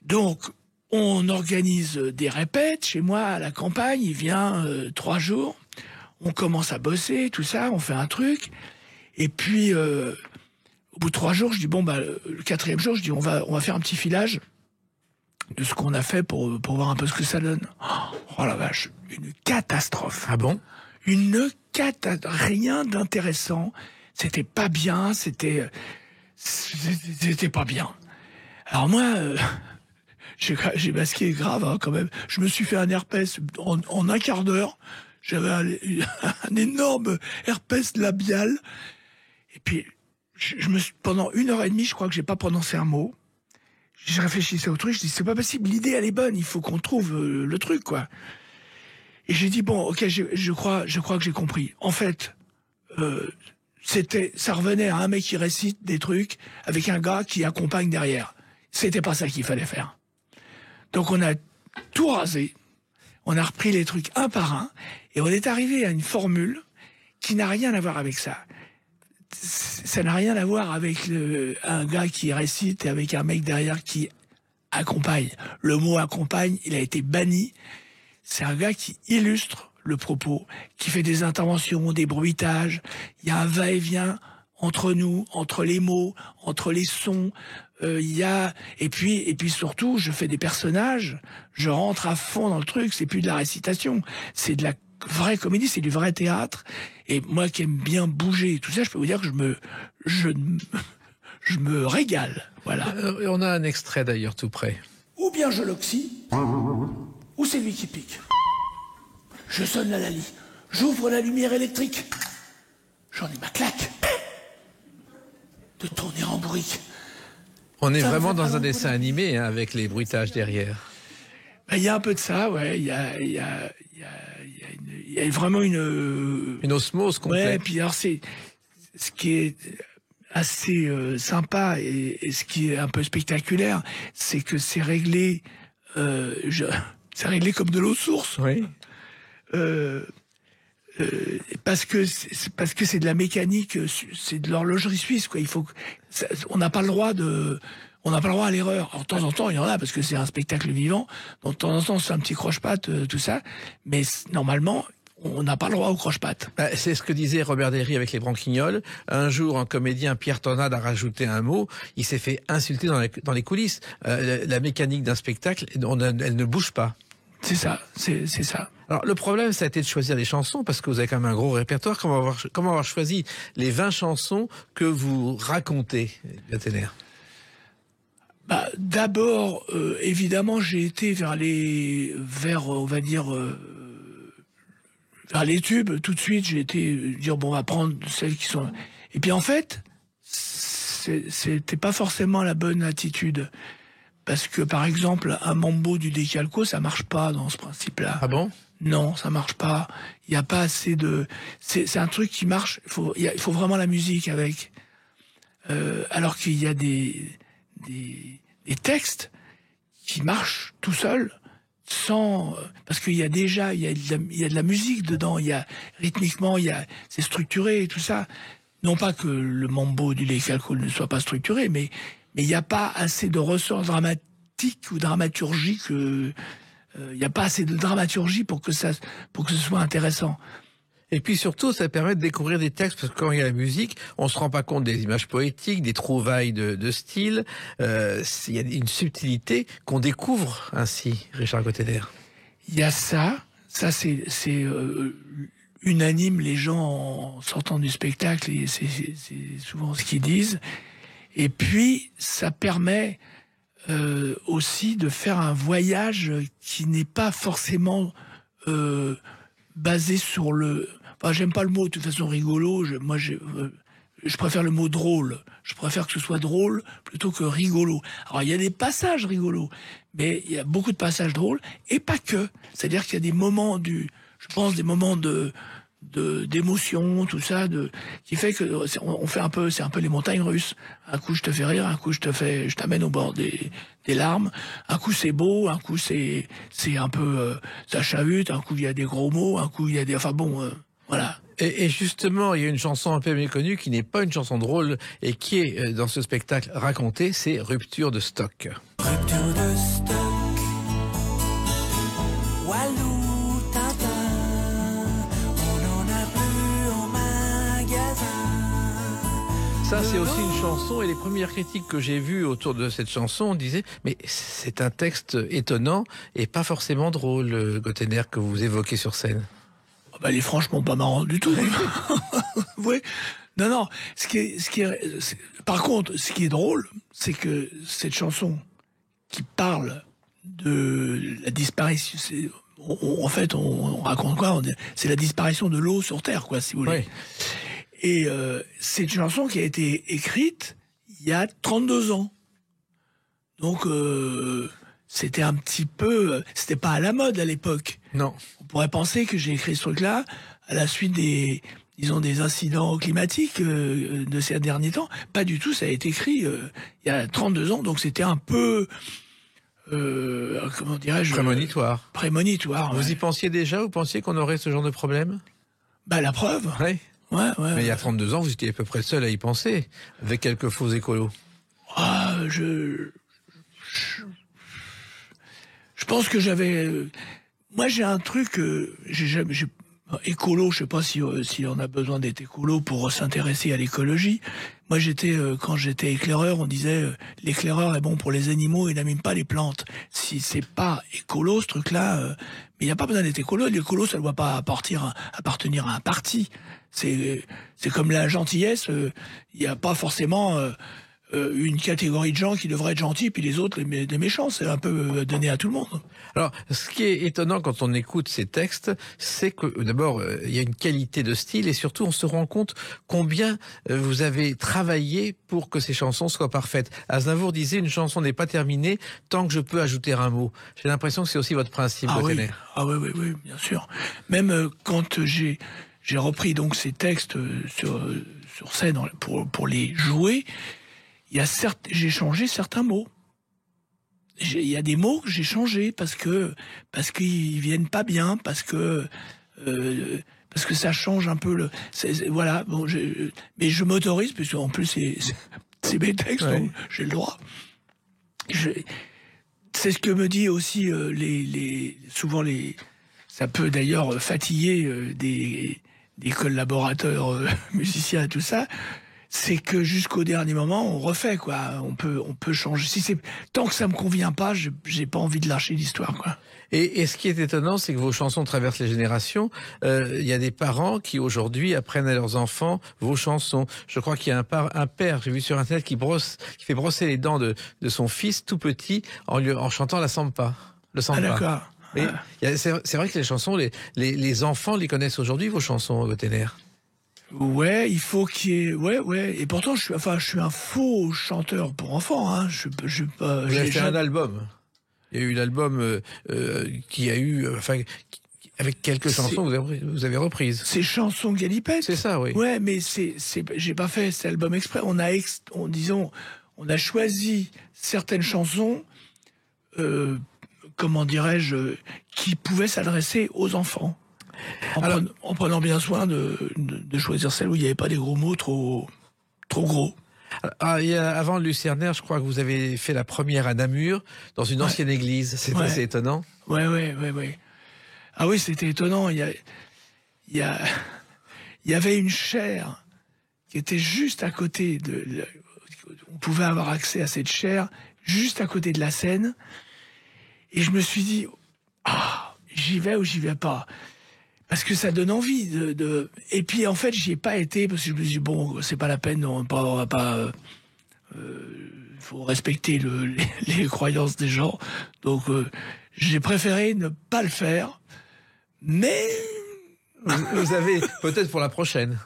Donc, on organise des répètes chez moi, à la campagne, il vient 3 jours... On commence à bosser, tout ça, on fait un truc. Et puis, au bout de 3 jours, je dis, bon, bah, le 4e jour, je dis, on va faire un petit filage de ce qu'on a fait pour voir un peu ce que ça donne. Oh la vache, une catastrophe. Ah bon? Rien d'intéressant. C'était pas bien, c'était pas bien. Alors moi, j'ai masqué grave, hein, quand même. Je me suis fait un herpès en un quart d'heure. J'avais un énorme herpès labial. Et puis, pendant 1h30, je crois que j'ai pas prononcé un mot. Je réfléchissais au truc, je dis, c'est pas possible, l'idée, elle est bonne, il faut qu'on trouve le truc, quoi. Et j'ai dit, bon, ok, je crois que j'ai compris. En fait, ça revenait à un mec qui récite des trucs avec un gars qui accompagne derrière. C'était pas ça qu'il fallait faire. Donc on a tout rasé. On a repris les trucs un par un, et on est arrivé à une formule qui n'a rien à voir avec ça. Ça n'a rien à voir avec un gars qui récite et avec un mec derrière qui accompagne. Le mot accompagne, il a été banni. C'est un gars qui illustre le propos, qui fait des interventions, des bruitages. Il y a un va-et-vient entre nous, entre les mots, entre les sons. et puis surtout, je fais des personnages, je rentre à fond dans le truc. C'est plus de la récitation, c'est de la vraie comédie, c'est du vrai théâtre. Et moi qui aime bien bouger et tout ça, je peux vous dire que je me régale. Voilà. On a un extrait d'ailleurs tout près. Ou bien je l'oxy, ou c'est lui qui pique. Je sonne la Lali, j'ouvre la lumière électrique. J'en ai ma claque de tourner en bourrique. On est Ça vraiment me fait dans pas un longtemps. dessin animé avec les bruitages derrière. Ben, il y a un peu de ça, ouais. Il y a vraiment une Une osmose ouais. complète. Puis alors c'est ce qui est assez sympa et ce qui est un peu spectaculaire, c'est que c'est réglé, c'est réglé comme de l'eau source. Oui. Parce que c'est de la mécanique, c'est de l'horlogerie suisse, quoi. Il faut on n'a pas le droit à l'erreur. Alors, de temps en temps, il y en a parce que c'est un spectacle vivant. Donc de temps en temps, c'est un petit croche-patte, tout ça. Mais normalement, on n'a pas le droit au croche-patte. C'est ce que disait Robert Derry avec les Branquignoles. Un jour, un comédien, Pierre Tornade, a rajouté un mot. Il s'est fait insulter dans les coulisses. La mécanique d'un spectacle, elle ne bouge pas. C'est ça, c'est ça. Alors, le problème, ça a été de choisir les chansons, parce que vous avez quand même un gros répertoire. Comment avoir choisi les 20 chansons que vous racontez, Gottener? D'abord, évidemment, j'ai été vers les tubes. Tout de suite, j'ai été dire, bon, on va prendre celles qui sont... Et puis, en fait, c'était pas forcément la bonne attitude. Parce que, par exemple, un mambo du Decalco, ça marche pas dans ce principe-là. Ah bon? Non, ça marche pas. Il n'y a pas assez de... C'est un truc qui marche. Il faut vraiment la musique avec. Alors qu'il y a des textes qui marchent tout seuls, sans... Parce qu'il y a déjà... Il y a de la musique dedans. Rythmiquement, c'est structuré et tout ça. Non pas que le mambo du Decalco ne soit pas structuré, mais il n'y a pas assez de ressorts dramatiques ou dramaturgiques. Il n'y a pas assez de dramaturgie pour que ce soit intéressant. Et puis surtout, ça permet de découvrir des textes, parce que quand il y a la musique, on se rend pas compte des images poétiques, des trouvailles de style. Il y a une subtilité qu'on découvre ainsi, Richard Gottener. Il y a ça c'est unanime, les gens en sortant du spectacle, et c'est souvent ce qu'ils disent. Et puis, ça permet aussi de faire un voyage qui n'est pas forcément basé sur le... Enfin, j'aime pas le mot, de toute façon, rigolo. Je préfère le mot drôle. Je préfère que ce soit drôle plutôt que rigolo. Alors, il y a des passages rigolos, mais il y a beaucoup de passages drôles, et pas que. C'est-à-dire qu'il y a des moments des moments d'émotion, tout ça, qui fait que on fait c'est un peu les montagnes russes. Un coup je te fais rire, un coup je t'amène au bord des larmes. Un coup c'est beau, un coup c'est un peu ça chavute, un coup il y a des gros mots, un coup il y a voilà. Et justement, il y a une chanson un peu méconnue qui n'est pas une chanson drôle et qui est dans ce spectacle racontée, c'est Rupture de stock. Rupture de stock. Walou, Tintin, on n'en a plus en magasin. Ça, c'est aussi une chanson, et les premières critiques que j'ai vues autour de cette chanson, on disait, mais c'est un texte étonnant et pas forcément drôle, Gottener, que vous évoquez sur scène. Elle est franchement pas marrante du tout. Oui. Non. Par contre, ce qui est drôle, c'est que cette chanson qui parle de la disparition, en fait, on raconte quoi? C'est la disparition de l'eau sur Terre, quoi, si vous voulez. Oui. Et c'est une chanson qui a été écrite il y a 32 ans. Donc, c'était un petit peu... C'était pas à la mode à l'époque. Non. On pourrait penser que j'ai écrit ce truc-là à la suite des incidents climatiques de ces derniers temps. Pas du tout, ça a été écrit il y a 32 ans, donc c'était un peu... comment dirais-je... Prémonitoire. Prémonitoire. Vous Ouais. y pensiez déjà? Vous pensiez qu'on aurait ce genre de problème? La preuve. Oui. Ouais. Mais il y a 32 ans, vous étiez à peu près le seul à y penser, avec quelques faux écolos. Je pense que j'avais... Moi, j'ai un truc... Écolo, je sais pas si on a besoin d'être écolo pour s'intéresser à l'écologie. Moi, quand j'étais éclaireur, on disait l'éclaireur est bon pour les animaux, il n'abîme pas les plantes. Si c'est pas écolo, ce truc-là, mais il n'y a pas besoin d'être écolo. L'écolo, ça ne doit pas appartenir à un parti. C'est comme la gentillesse. Il n'y a pas forcément une catégorie de gens qui devraient être gentils, puis les autres des méchants. C'est un peu donné à tout le monde. Alors, ce qui est étonnant quand on écoute ces textes, c'est que d'abord, il y a une qualité de style et surtout, on se rend compte combien vous avez travaillé pour que ces chansons soient parfaites. Aznavour disait, une chanson n'est pas terminée tant que je peux ajouter un mot. J'ai l'impression que c'est aussi votre principe, Gottener. Oui, bien sûr. Même quand j'ai repris donc ces textes sur scène pour les jouer, j'ai changé certains mots. Il y a des mots que j'ai changés parce qu'ils viennent pas bien, parce que ça change un peu voilà. Bon, mais je m'autorise parce qu'en plus c'est mes textes, donc j'ai le droit. C'est ce que me dit aussi souvent ça peut d'ailleurs fatiguer des collaborateurs musiciens et tout ça. C'est que jusqu'au dernier moment, on refait, quoi. On peut changer. Tant que ça me convient pas, j'ai pas envie de lâcher l'histoire, quoi. Et ce qui est étonnant, c'est que vos chansons traversent les générations. Il y a des parents qui aujourd'hui apprennent à leurs enfants vos chansons. Je crois qu'il y a un père, j'ai vu sur internet, qui fait brosser les dents de son fils tout petit en chantant la samba. Le samba. Ah, d'accord. Mais c'est vrai que les chansons, les enfants les connaissent aujourd'hui, vos chansons, Gottener. Ouais, il faut qu'il y ait... Ouais. Et pourtant, je suis un faux chanteur pour enfants, hein. Vous avez fait un album. Il y a eu l'album qui a eu... avec quelques chansons que vous avez reprises. Ces chansons Galipette. C'est ça, oui. Ouais, mais j'ai pas fait cet album exprès. On a choisi certaines chansons, comment dirais-je, qui pouvaient s'adresser aux enfants. En prenant bien soin de choisir celle où il n'y avait pas des gros mots trop gros. Avant le Lucernaire, je crois que vous avez fait la première à Namur, dans une ancienne église. C'est assez étonnant. Ouais. Ah oui, c'était étonnant. Il y avait une chaire qui était juste à côté on pouvait avoir accès à cette chaire juste à côté de la scène. Et je me suis dit, j'y vais ou j'y vais pas. Parce que ça donne envie Et puis en fait, j'y ai pas été parce que je me suis dit, bon, c'est pas la peine, on va pas. Faut respecter les croyances des gens. Donc j'ai préféré ne pas le faire. Mais vous avez peut-être pour la prochaine.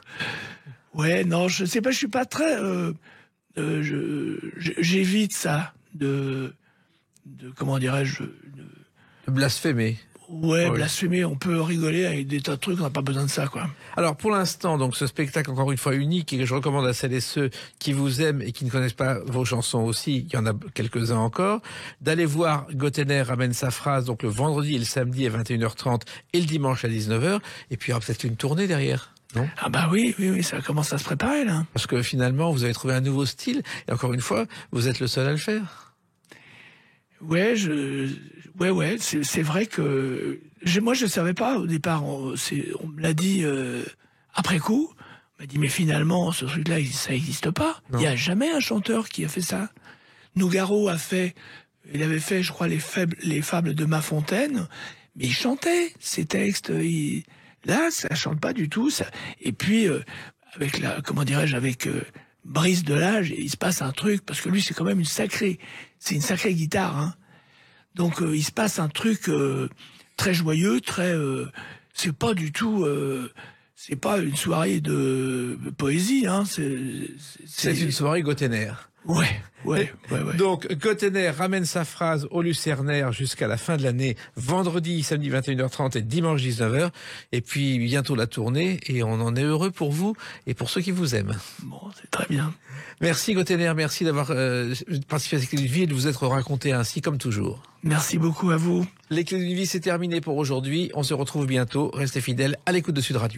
Ouais, non, je sais pas, je suis pas très. J'évite ça comment dirais-je, de blasphémer. Ouais, blasphémer, on peut rigoler avec des tas de trucs, on n'a pas besoin de ça, quoi. Alors, pour l'instant, donc, ce spectacle, encore une fois, unique, et que je recommande à celles et ceux qui vous aiment et qui ne connaissent pas vos chansons aussi, il y en a quelques-uns encore, d'aller voir Gottener ramène sa phrase, donc le vendredi et le samedi à 21h30 et le dimanche à 19h, et puis il y aura peut-être une tournée derrière. Non ? Ah bah oui, ça commence à se préparer, là. Parce que finalement, vous avez trouvé un nouveau style, et encore une fois, vous êtes le seul à le faire. Ouais, c'est vrai que moi je savais pas au départ. On me l'a dit après coup. On m'a dit mais finalement ce truc-là ça existe pas. Il y a jamais un chanteur qui a fait ça. Nougaro il avait fait je crois les fables de Ma Fontaine, mais il chantait ses textes. Là ça chante pas du tout ça. Et puis avec avec Brice de l'âge, il se passe un truc parce que lui c'est quand même une sacrée guitare, hein. Donc il se passe un truc très joyeux, c'est pas du tout c'est pas une soirée de poésie, hein, c'est une soirée Gottener. Ouais. Donc, Gottener ramène sa phrase au Lucernaire jusqu'à la fin de l'année, vendredi, samedi 21h30 et dimanche 19h. Et puis, bientôt la tournée. Et on en est heureux pour vous et pour ceux qui vous aiment. Bon, c'est très bien. Merci Gottener, merci d'avoir participé à cette clé d'une vie et de vous être raconté ainsi comme toujours. Merci beaucoup à vous. Les clés d'une vie, c'est terminé pour aujourd'hui. On se retrouve bientôt. Restez fidèles à l'écoute de Sud Radio.